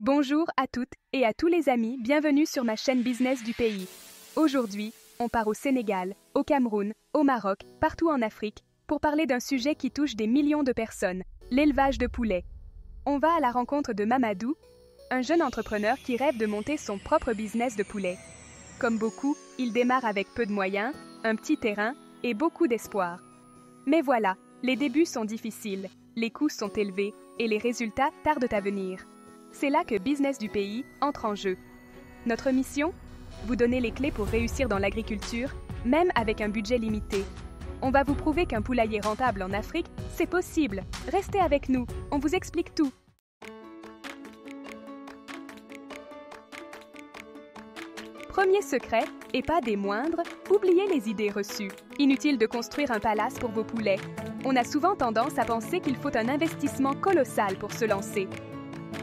Bonjour à toutes et à tous les amis, bienvenue sur ma chaîne Business du pays. Aujourd'hui, on part au Sénégal, au Cameroun, au Maroc, partout en Afrique, pour parler d'un sujet qui touche des millions de personnes, l'élevage de poulets. On va à la rencontre de Mamadou, un jeune entrepreneur qui rêve de monter son propre business de poulets. Comme beaucoup, il démarre avec peu de moyens, un petit terrain et beaucoup d'espoir. Mais voilà, les débuts sont difficiles, les coûts sont élevés et les résultats tardent à venir. C'est là que Business du pays entre en jeu. Notre mission ? Vous donner les clés pour réussir dans l'agriculture, même avec un budget limité. On va vous prouver qu'un poulailler rentable en Afrique, c'est possible. Restez avec nous, on vous explique tout. Premier secret, et pas des moindres, oubliez les idées reçues. Inutile de construire un palace pour vos poulets. On a souvent tendance à penser qu'il faut un investissement colossal pour se lancer.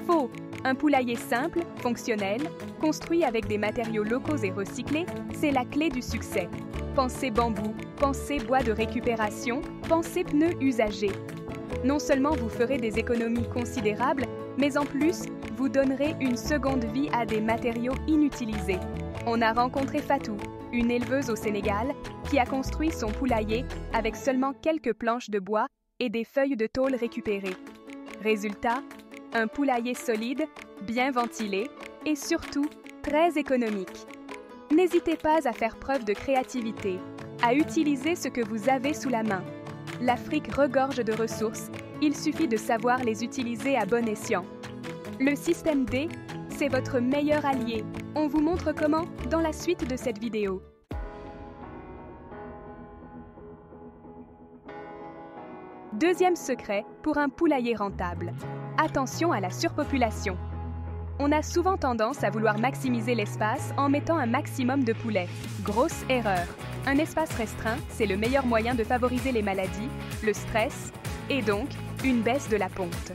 Faux! Un poulailler simple, fonctionnel, construit avec des matériaux locaux et recyclés, c'est la clé du succès. Pensez bambou, pensez bois de récupération, pensez pneus usagés. Non seulement vous ferez des économies considérables, mais en plus, vous donnerez une seconde vie à des matériaux inutilisés. On a rencontré Fatou, une éleveuse au Sénégal, qui a construit son poulailler avec seulement quelques planches de bois et des feuilles de tôle récupérées. Résultat, un poulailler solide, bien ventilé et surtout très économique. N'hésitez pas à faire preuve de créativité, à utiliser ce que vous avez sous la main. L'Afrique regorge de ressources, il suffit de savoir les utiliser à bon escient. Le système D, c'est votre meilleur allié. On vous montre comment dans la suite de cette vidéo. Deuxième secret pour un poulailler rentable. Attention à la surpopulation. On a souvent tendance à vouloir maximiser l'espace en mettant un maximum de poulets. Grosse erreur. Un espace restreint, c'est le meilleur moyen de favoriser les maladies, le stress et donc une baisse de la ponte.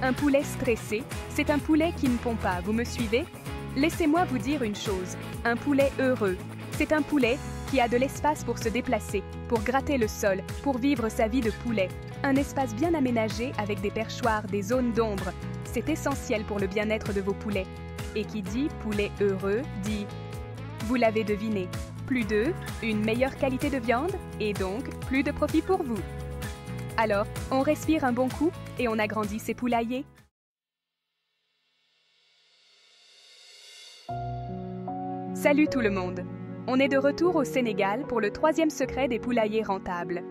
Un poulet stressé, c'est un poulet qui ne pond pas, vous me suivez ? Laissez-moi vous dire une chose, un poulet heureux, c'est un poulet qui a de l'espace pour se déplacer, pour gratter le sol, pour vivre sa vie de poulet. Un espace bien aménagé avec des perchoirs, des zones d'ombre, c'est essentiel pour le bien-être de vos poulets. Et qui dit poulet heureux dit, vous l'avez deviné, plus d'œufs, une meilleure qualité de viande et donc plus de profit pour vous. Alors, on respire un bon coup et on agrandit ses poulaillers. Salut tout le monde! On est de retour au Sénégal pour le troisième secret des poulaillers rentables.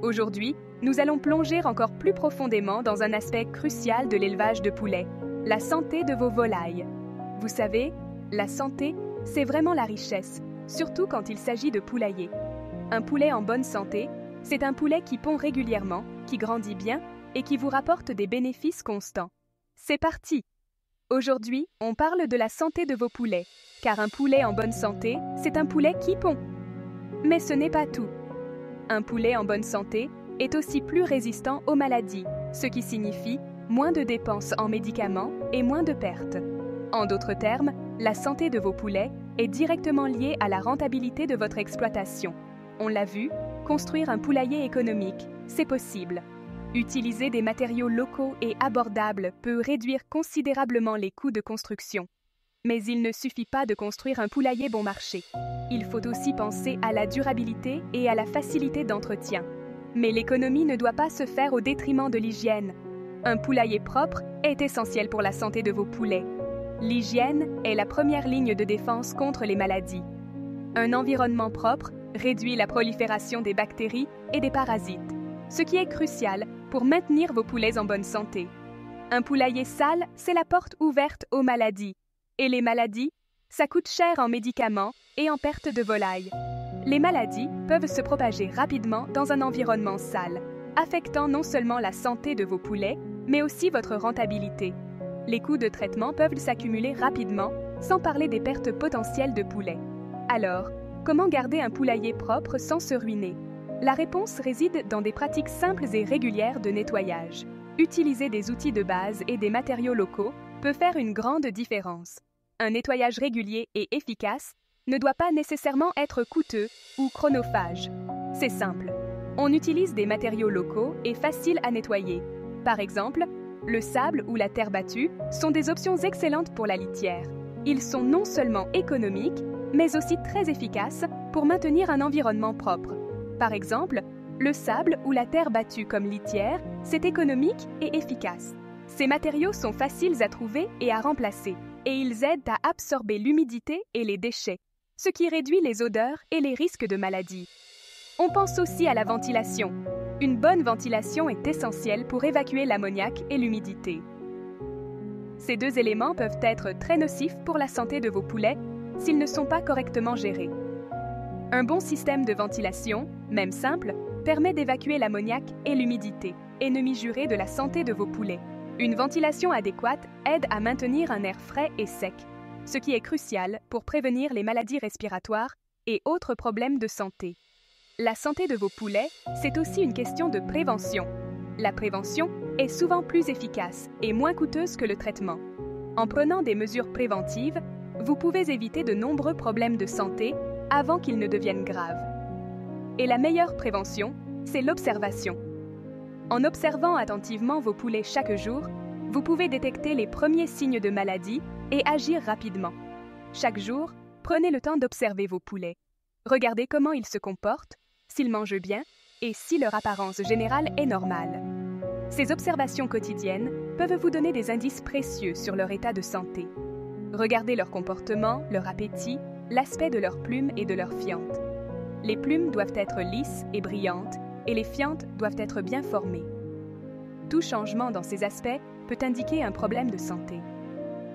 Aujourd'hui, nous allons plonger encore plus profondément dans un aspect crucial de l'élevage de poulets, la santé de vos volailles. Vous savez, la santé, c'est vraiment la richesse, surtout quand il s'agit de poulailler. Un poulet en bonne santé, c'est un poulet qui pond régulièrement, qui grandit bien et qui vous rapporte des bénéfices constants. C'est parti! Aujourd'hui, on parle de la santé de vos poulets, car un poulet en bonne santé, c'est un poulet qui pond. Mais ce n'est pas tout. Un poulet en bonne santé est aussi plus résistant aux maladies, ce qui signifie moins de dépenses en médicaments et moins de pertes. En d'autres termes, la santé de vos poulets est directement liée à la rentabilité de votre exploitation. On l'a vu, construire un poulailler économique, c'est possible. Utiliser des matériaux locaux et abordables peut réduire considérablement les coûts de construction. Mais il ne suffit pas de construire un poulailler bon marché. Il faut aussi penser à la durabilité et à la facilité d'entretien. Mais l'économie ne doit pas se faire au détriment de l'hygiène. Un poulailler propre est essentiel pour la santé de vos poulets. L'hygiène est la première ligne de défense contre les maladies. Un environnement propre réduit la prolifération des bactéries et des parasites, ce qui est crucial pour maintenir vos poulets en bonne santé. Un poulailler sale, c'est la porte ouverte aux maladies. Et les maladies, ça coûte cher en médicaments et en perte de volailles. Les maladies peuvent se propager rapidement dans un environnement sale, affectant non seulement la santé de vos poulets, mais aussi votre rentabilité. Les coûts de traitement peuvent s'accumuler rapidement, sans parler des pertes potentielles de poulets. Alors, comment garder un poulailler propre sans se ruiner ? La réponse réside dans des pratiques simples et régulières de nettoyage. Utiliser des outils de base et des matériaux locaux peut faire une grande différence. Un nettoyage régulier et efficace ne doit pas nécessairement être coûteux ou chronophage. C'est simple. On utilise des matériaux locaux et faciles à nettoyer. Par exemple, Le sable ou la terre battue sont des options excellentes pour la litière. Ils sont non seulement économiques, mais aussi très efficaces pour maintenir un environnement propre. Par exemple, le sable ou la terre battue comme litière, c'est économique et efficace. Ces matériaux sont faciles à trouver et à remplacer, et ils aident à absorber l'humidité et les déchets, ce qui réduit les odeurs et les risques de maladies. On pense aussi à la ventilation. Une bonne ventilation est essentielle pour évacuer l'ammoniac et l'humidité. Ces deux éléments peuvent être très nocifs pour la santé de vos poulets s'ils ne sont pas correctement gérés. Un bon système de ventilation, même simple, permet d'évacuer l'ammoniac et l'humidité et ne jurer de la santé de vos poulets. Une ventilation adéquate aide à maintenir un air frais et sec, ce qui est crucial pour prévenir les maladies respiratoires et autres problèmes de santé. La santé de vos poulets, c'est aussi une question de prévention. La prévention est souvent plus efficace et moins coûteuse que le traitement. En prenant des mesures préventives, vous pouvez éviter de nombreux problèmes de santé avant qu'ils ne deviennent graves. Et la meilleure prévention, c'est l'observation. En observant attentivement vos poulets chaque jour, vous pouvez détecter les premiers signes de maladie et agir rapidement. Chaque jour, prenez le temps d'observer vos poulets. Regardez comment ils se comportent, s'ils mangent bien et si leur apparence générale est normale. Ces observations quotidiennes peuvent vous donner des indices précieux sur leur état de santé. Regardez leur comportement, leur appétit, l'aspect de leurs plumes et de leurs fientes. Les plumes doivent être lisses et brillantes et les fientes doivent être bien formées. Tout changement dans ces aspects peut indiquer un problème de santé.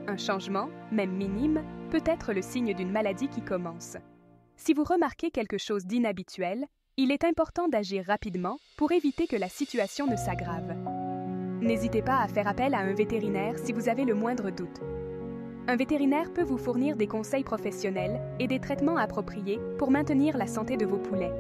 Un changement, même minime, peut être le signe d'une maladie qui commence. Si vous remarquez quelque chose d'inhabituel, il est important d'agir rapidement pour éviter que la situation ne s'aggrave. N'hésitez pas à faire appel à un vétérinaire si vous avez le moindre doute. Un vétérinaire peut vous fournir des conseils professionnels et des traitements appropriés pour maintenir la santé de vos poulets.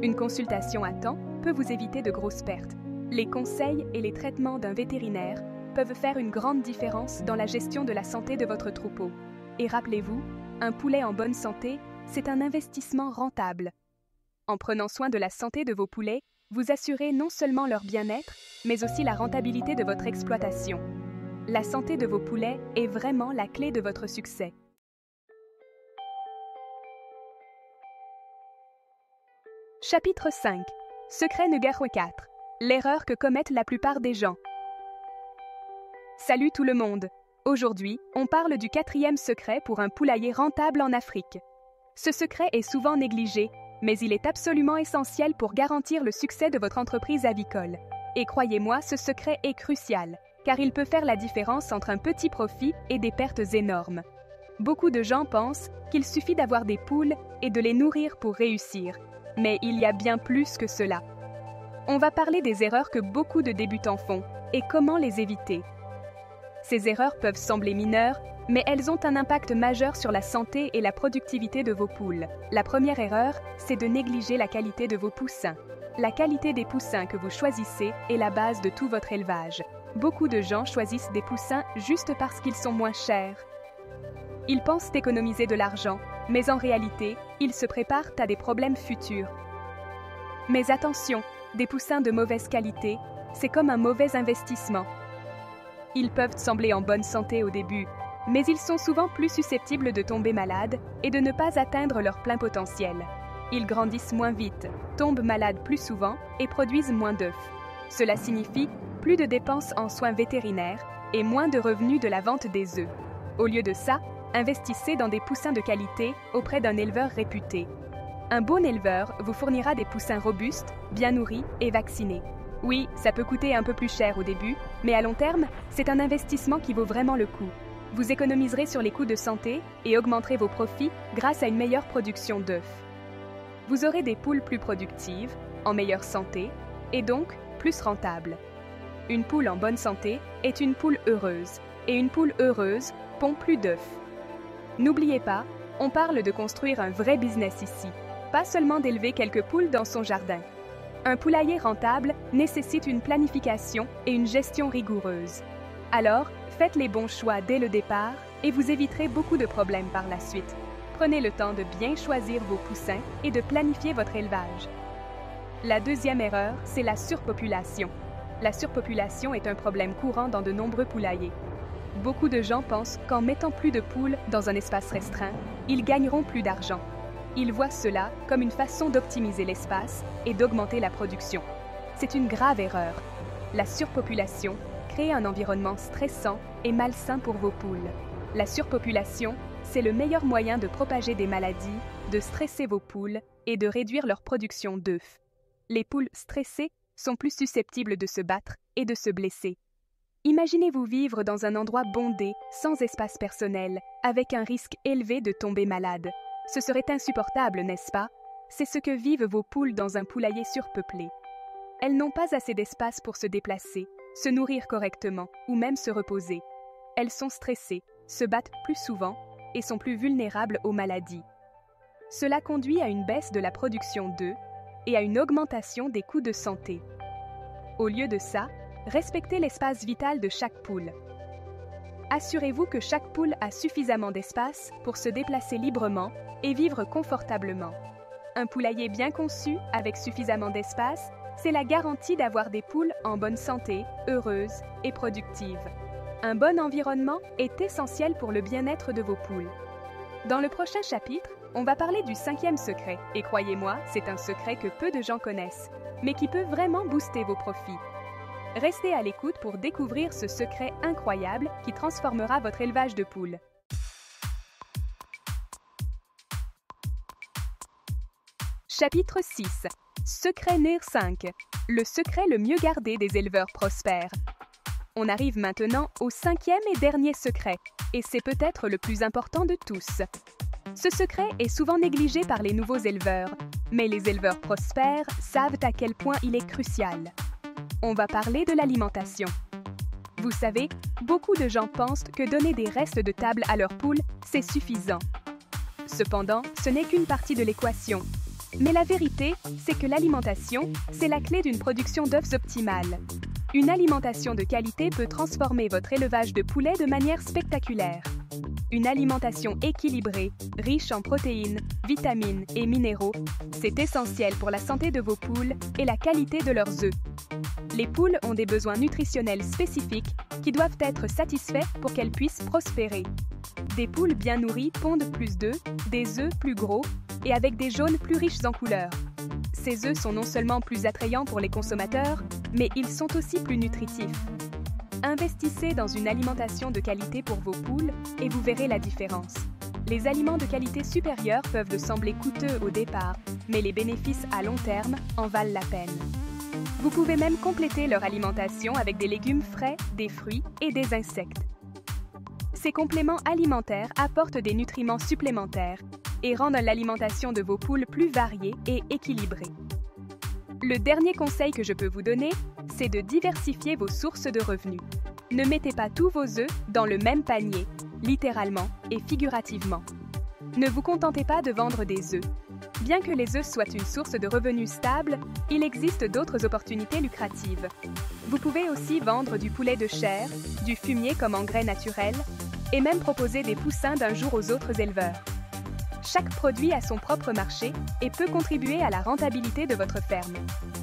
Une consultation à temps peut vous éviter de grosses pertes. Les conseils et les traitements d'un vétérinaire peuvent faire une grande différence dans la gestion de la santé de votre troupeau. Et rappelez-vous, un poulet en bonne santé, c'est un investissement rentable. En prenant soin de la santé de vos poulets, vous assurez non seulement leur bien-être, mais aussi la rentabilité de votre exploitation. La santé de vos poulets est vraiment la clé de votre succès. Chapitre 5. Secret numéro 4. L'erreur que commettent la plupart des gens. Salut tout le monde! Aujourd'hui, on parle du 4e secret pour un poulailler rentable en Afrique. Ce secret est souvent négligé, mais il est absolument essentiel pour garantir le succès de votre entreprise avicole. Et croyez-moi, ce secret est crucial, car il peut faire la différence entre un petit profit et des pertes énormes. Beaucoup de gens pensent qu'il suffit d'avoir des poules et de les nourrir pour réussir, mais il y a bien plus que cela. On va parler des erreurs que beaucoup de débutants font et comment les éviter. Ces erreurs peuvent sembler mineures, mais elles ont un impact majeur sur la santé et la productivité de vos poules. La première erreur, c'est de négliger la qualité de vos poussins. La qualité des poussins que vous choisissez est la base de tout votre élevage. Beaucoup de gens choisissent des poussins juste parce qu'ils sont moins chers. Ils pensent économiser de l'argent, mais en réalité, ils se préparent à des problèmes futurs. Mais attention, des poussins de mauvaise qualité, c'est comme un mauvais investissement. Ils peuvent sembler en bonne santé au début, mais ils sont souvent plus susceptibles de tomber malades et de ne pas atteindre leur plein potentiel. Ils grandissent moins vite, tombent malades plus souvent et produisent moins d'œufs. Cela signifie plus de dépenses en soins vétérinaires et moins de revenus de la vente des œufs. Au lieu de ça, investissez dans des poussins de qualité auprès d'un éleveur réputé. Un bon éleveur vous fournira des poussins robustes, bien nourris et vaccinés. Oui, ça peut coûter un peu plus cher au début, mais à long terme, c'est un investissement qui vaut vraiment le coup. Vous économiserez sur les coûts de santé et augmenterez vos profits grâce à une meilleure production d'œufs. Vous aurez des poules plus productives, en meilleure santé, et donc plus rentables. Une poule en bonne santé est une poule heureuse, et une poule heureuse pond plus d'œufs. N'oubliez pas, on parle de construire un vrai business ici, pas seulement d'élever quelques poules dans son jardin. Un poulailler rentable nécessite une planification et une gestion rigoureuse. Alors, faites les bons choix dès le départ et vous éviterez beaucoup de problèmes par la suite. Prenez le temps de bien choisir vos poussins et de planifier votre élevage. La deuxième erreur, c'est la surpopulation. La surpopulation est un problème courant dans de nombreux poulaillers. Beaucoup de gens pensent qu'en mettant plus de poules dans un espace restreint, ils gagneront plus d'argent. Ils voient cela comme une façon d'optimiser l'espace et d'augmenter la production. C'est une grave erreur. La surpopulation crée un environnement stressant et malsain pour vos poules. La surpopulation, c'est le meilleur moyen de propager des maladies, de stresser vos poules et de réduire leur production d'œufs. Les poules stressées sont plus susceptibles de se battre et de se blesser. Imaginez-vous vivre dans un endroit bondé, sans espace personnel, avec un risque élevé de tomber malade. Ce serait insupportable, n'est-ce pas? C'est ce que vivent vos poules dans un poulailler surpeuplé. Elles n'ont pas assez d'espace pour se déplacer, se nourrir correctement ou même se reposer. Elles sont stressées, se battent plus souvent et sont plus vulnérables aux maladies. Cela conduit à une baisse de la production d'œufs et à une augmentation des coûts de santé. Au lieu de ça, respectez l'espace vital de chaque poule. Assurez-vous que chaque poule a suffisamment d'espace pour se déplacer librement et vivre confortablement. Un poulailler bien conçu, avec suffisamment d'espace, c'est la garantie d'avoir des poules en bonne santé, heureuses et productives. Un bon environnement est essentiel pour le bien-être de vos poules. Dans le prochain chapitre, on va parler du 5e secret, et croyez-moi, c'est un secret que peu de gens connaissent, mais qui peut vraiment booster vos profits. Restez à l'écoute pour découvrir ce secret incroyable qui transformera votre élevage de poules. Chapitre 6. Secret NIR 5. Le secret le mieux gardé des éleveurs prospères. On arrive maintenant au 5e et dernier secret, et c'est peut-être le plus important de tous. Ce secret est souvent négligé par les nouveaux éleveurs, mais les éleveurs prospères savent à quel point il est crucial. On va parler de l'alimentation. Vous savez, beaucoup de gens pensent que donner des restes de table à leurs poules, c'est suffisant. Cependant, ce n'est qu'une partie de l'équation. Mais la vérité, c'est que l'alimentation, c'est la clé d'une production d'œufs optimale. Une alimentation de qualité peut transformer votre élevage de poulets de manière spectaculaire. Une alimentation équilibrée, riche en protéines, vitamines et minéraux, c'est essentiel pour la santé de vos poules et la qualité de leurs œufs. Les poules ont des besoins nutritionnels spécifiques qui doivent être satisfaits pour qu'elles puissent prospérer. Des poules bien nourries pondent plus d'œufs, des œufs plus gros et avec des jaunes plus riches en couleurs. Ces œufs sont non seulement plus attrayants pour les consommateurs, mais ils sont aussi plus nutritifs. Investissez dans une alimentation de qualité pour vos poules et vous verrez la différence. Les aliments de qualité supérieure peuvent sembler coûteux au départ, mais les bénéfices à long terme en valent la peine. Vous pouvez même compléter leur alimentation avec des légumes frais, des fruits et des insectes. Ces compléments alimentaires apportent des nutriments supplémentaires et rendent l'alimentation de vos poules plus variée et équilibrée. Le dernier conseil que je peux vous donner, c'est de diversifier vos sources de revenus. Ne mettez pas tous vos œufs dans le même panier, littéralement et figurativement. Ne vous contentez pas de vendre des œufs. Bien que les œufs soient une source de revenus stable, il existe d'autres opportunités lucratives. Vous pouvez aussi vendre du poulet de chair, du fumier comme engrais naturel, et même proposer des poussins d'un jour aux autres éleveurs. Chaque produit a son propre marché et peut contribuer à la rentabilité de votre ferme.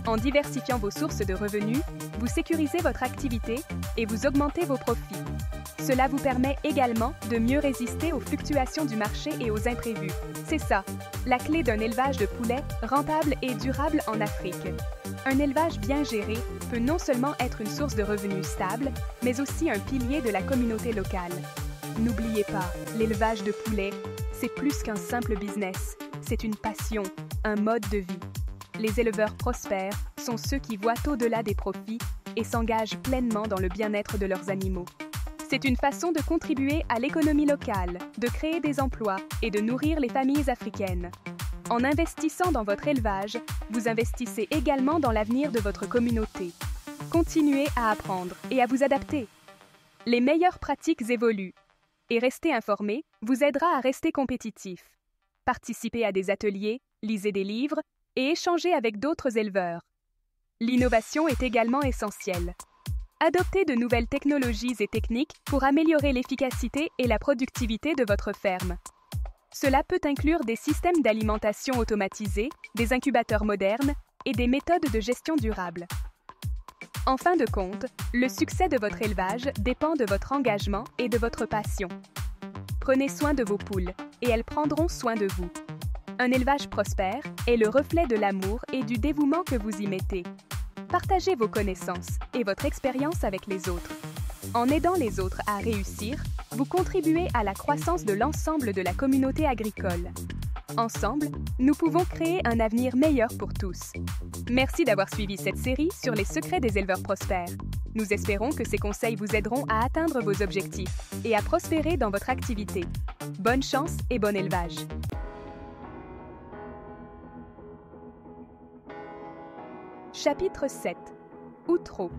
En diversifiant vos sources de revenus, vous sécurisez votre activité et vous augmentez vos profits. Cela vous permet également de mieux résister aux fluctuations du marché et aux imprévus. C'est ça, la clé d'un élevage de poulets rentable et durable en Afrique. Un élevage bien géré peut non seulement être une source de revenus stable, mais aussi un pilier de la communauté locale. N'oubliez pas, l'élevage de poulets, c'est plus qu'un simple business, c'est une passion, un mode de vie. Les éleveurs prospères sont ceux qui voient au-delà des profits et s'engagent pleinement dans le bien-être de leurs animaux. C'est une façon de contribuer à l'économie locale, de créer des emplois et de nourrir les familles africaines. En investissant dans votre élevage, vous investissez également dans l'avenir de votre communauté. Continuez à apprendre et à vous adapter. Les meilleures pratiques évoluent. Et rester informé vous aidera à rester compétitif. Participez à des ateliers, lisez des livres et échangez avec d'autres éleveurs. L'innovation est également essentielle. Adoptez de nouvelles technologies et techniques pour améliorer l'efficacité et la productivité de votre ferme. Cela peut inclure des systèmes d'alimentation automatisés, des incubateurs modernes et des méthodes de gestion durable. En fin de compte, le succès de votre élevage dépend de votre engagement et de votre passion. Prenez soin de vos poules et elles prendront soin de vous. Un élevage prospère est le reflet de l'amour et du dévouement que vous y mettez. Partagez vos connaissances et votre expérience avec les autres. En aidant les autres à réussir, vous contribuez à la croissance de l'ensemble de la communauté agricole. Ensemble, nous pouvons créer un avenir meilleur pour tous. Merci d'avoir suivi cette série sur les secrets des éleveurs prospères. Nous espérons que ces conseils vous aideront à atteindre vos objectifs et à prospérer dans votre activité. Bonne chance et bon élevage! Chapitre 7. Outro.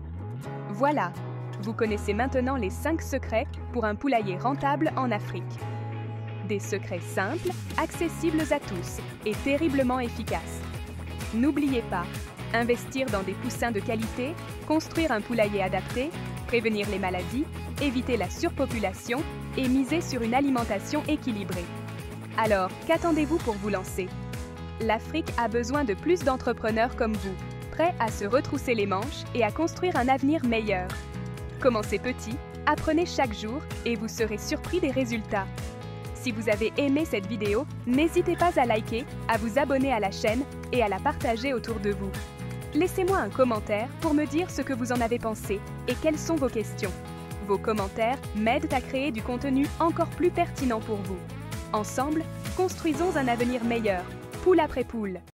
Voilà, vous connaissez maintenant les 5 secrets pour un poulailler rentable en Afrique. Des secrets simples, accessibles à tous et terriblement efficaces. N'oubliez pas, investir dans des poussins de qualité, construire un poulailler adapté, prévenir les maladies, éviter la surpopulation et miser sur une alimentation équilibrée. Alors, qu'attendez-vous pour vous lancer? L'Afrique a besoin de plus d'entrepreneurs comme vous, prêts à se retrousser les manches et à construire un avenir meilleur. Commencez petit, apprenez chaque jour et vous serez surpris des résultats. Si vous avez aimé cette vidéo, n'hésitez pas à liker, à vous abonner à la chaîne et à la partager autour de vous. Laissez-moi un commentaire pour me dire ce que vous en avez pensé et quelles sont vos questions. Vos commentaires m'aident à créer du contenu encore plus pertinent pour vous. Ensemble, construisons un avenir meilleur, poule après poule.